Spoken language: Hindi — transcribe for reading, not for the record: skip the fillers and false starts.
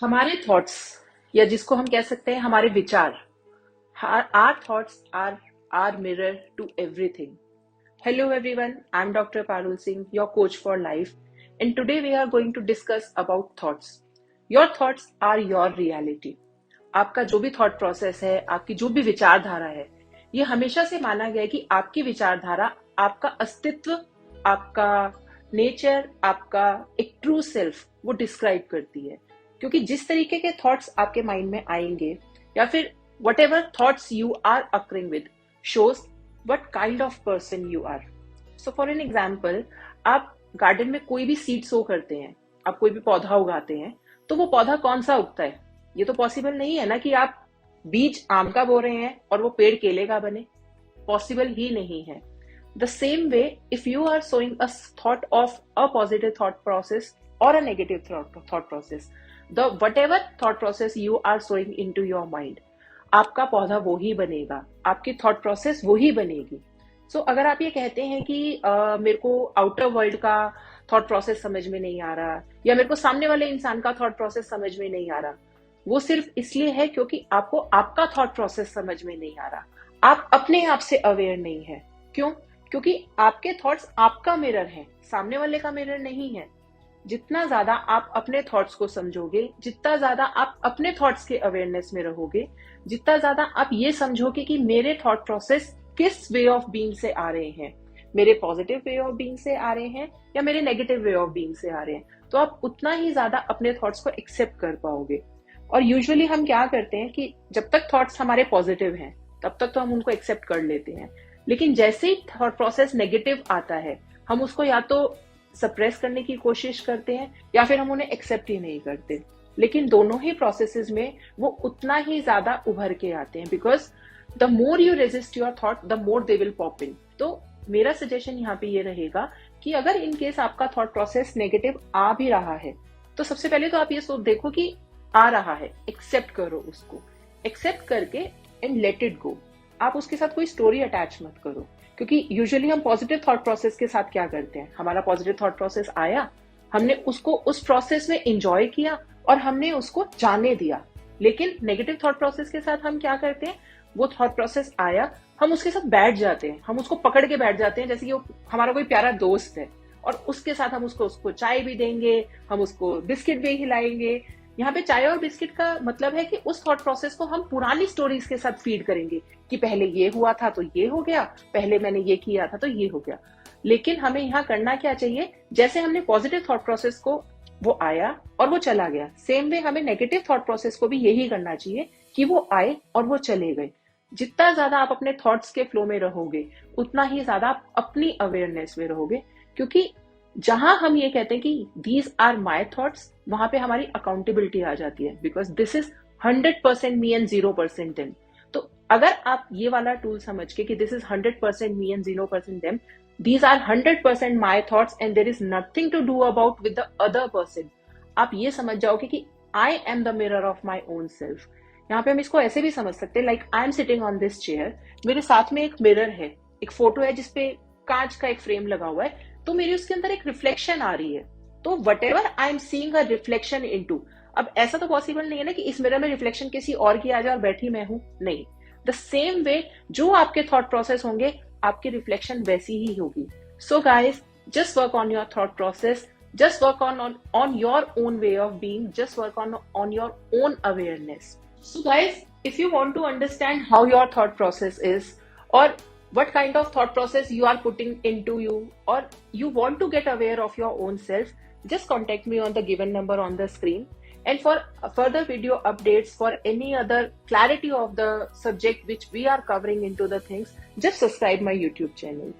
हमारे थॉट्स या जिसको हम कह सकते हैं हमारे विचार, or thoughts are mirror to everything. Hello everyone, I'm Dr. Parul Singh, your coach for life, and today we are going to discuss about thoughts. Your thoughts are your reality. आपका जो भी थॉट प्रोसेस है, आपकी जो भी विचारधारा है, ये हमेशा से माना गया है कि आपकी विचारधारा आपका अस्तित्व, आपका नेचर, आपका एक ट्रू सेल्फ वो डिस्क्राइब करती है. क्योंकि जिस तरीके के थॉट्स आपके माइंड में आएंगे या फिर whatever thoughts you are occurring with shows what kind of person you are. So for an example, आप गार्डन में कोई भी सीड सो करते हैं, आप कोई भी पौधा उगाते हैं, तो वो पौधा कौन सा उगता है? ये तो पॉसिबल नहीं है ना कि आप बीज आम का बो रहे हैं और वो पेड़ केले का बने. पॉसिबल ही नहीं है. The same way, if you are sowing a thought of a positive thought process or a negative thought process, the whatever thought process you are sowing into your mind, आपका पौधा वो ही बनेगा, आपकी थॉट प्रोसेस वो ही बनेगी. सो अगर आप ये कहते हैं कि मेरे को आउटर वर्ल्ड का थॉट प्रोसेस समझ में नहीं आ रहा या मेरे को सामने वाले इंसान का थॉट प्रोसेस समझ में नहीं आ रहा, वो सिर्फ इसलिए है क्योंकि आपको आपका थॉट प्रोसेस समझ में नहीं आ रहा. आप अपने आप से अवेयर नहीं है. क्यों? क्योंकि आपके थॉट्स आपका मिरर है, सामने वाले का मिरर नहीं है. जितना ज्यादा आप अपने थॉट्स को समझोगे, जितना ज्यादा आप अपने थॉट्स के अवेयरनेस में रहोगे, जितना ज्यादा आप ये समझोगे कि मेरे थॉट प्रोसेस किस वे ऑफ बीइंग से आ रहे हैं, मेरे पॉजिटिव वे ऑफ बीइंग से आ रहे हैं या मेरे नेगेटिव वे ऑफ बीइंग से आ रहे हैं, तो आप उतना ही ज्यादा अपने थॉट्स को एक्सेप्ट कर पाओगे. और यूजुअली हम क्या करते हैं कि जब तक थॉट्स हमारे पॉजिटिव हैं तब तक तो हम उनको एक्सेप्ट कर लेते हैं, लेकिन जैसे ही थॉट प्रोसेस नेगेटिव आता है हम उसको या तो सप्रेस करने की कोशिश करते हैं या फिर हम उन्हें एक्सेप्ट ही नहीं करते. लेकिन दोनों ही प्रोसेसेस में वो उतना ही ज्यादा उभर के आते हैं, because the more you resist your thought the more they will pop in. तो मेरा सजेशन यहाँ पे ये रहेगा कि अगर इन केस आपका थॉट प्रोसेस नेगेटिव आ भी रहा है तो सबसे पहले तो आप ये सोच देखो कि आ रहा है, एक्सेप्ट करो उसको, एक्सेप्ट करके एंड लेट इट गो. आप उसके साथ कोई स्टोरी अटैच मत करो, क्योंकि यूजुअली हम पॉजिटिव थॉट प्रोसेस के साथ क्या करते हैं, हमारा पॉजिटिव थॉट प्रोसेस आया, हमने उसको उस प्रोसेस में एंजॉय किया और हमने उसको जाने दिया. लेकिन नेगेटिव थॉट प्रोसेस के साथ हम क्या करते हैं, वो थॉट प्रोसेस आया, हम उसके साथ बैठ जाते हैं, हम उसको पकड़ के बैठ जाते हैं जैसे कि वो हमारा कोई प्यारा दोस्त है और उसके साथ हम उसको चाय भी देंगे, हम उसको बिस्किट भी खिलाएंगे. यहाँ पे चाय और बिस्किट का मतलब है कि उस थॉट प्रोसेस को हम पुरानी स्टोरीज के साथ फीड करेंगे कि पहले ये हुआ था तो ये हो गया, पहले मैंने ये किया था तो ये हो गया. लेकिन हमें यहाँ करना क्या चाहिए, जैसे हमने पॉजिटिव थॉट प्रोसेस को वो आया और वो चला गया, सेम वे हमें नेगेटिव थॉट प्रोसेस को भी यही करना चाहिए कि वो आए और वो चले गए. जितना ज्यादा आप अपने थॉट्स के फ्लो में रहोगे उतना ही ज्यादा आप अपनी अवेयरनेस में रहोगे. क्योंकि जहां हम ये कहते हैं कि दीज आर माई थॉट्स, वहां पे हमारी अकाउंटेबिलिटी आ जाती है, because this is 100% me and 0% them. तो अगर आप ये वाला टूल समझ के कि this is 100% me and 0% them, these are 100% my thoughts and there is nothing to do about with the other person, आप ये समझ जाओगे कि I am the mirror of my own self. यहाँ पे हम इसको ऐसे भी समझ सकते हैं, like I am sitting on this chair, मेरे साथ में एक मिरर है, एक फोटो है जिसपे कांच का एक फ्रेम लगा हुआ है, तो मेरी उसके अंदर एक रिफ्लेक्शन आ रही है. तो what ever I am seeing a reflection into, अब ऐसा तो पॉसिबल नहीं है ना कि इस मिरर में रिफ्लेक्शन किसी और की आ जाए और बैठी मैं हूं, नहीं. द सेम वे जो आपके थॉट प्रोसेस होंगे आपकी रिफ्लेक्शन वैसी ही होगी. So guys, just work on your thought process, just work on your own way of being, just work on your own awareness. So guys, if you want to understand how your thought process is, or what kind of thought process you are putting into you, or you want to get aware of your own self, just contact me on the given number on the screen. And for further video updates, for any other clarity of the subject which we are covering into the things, just subscribe my YouTube channel.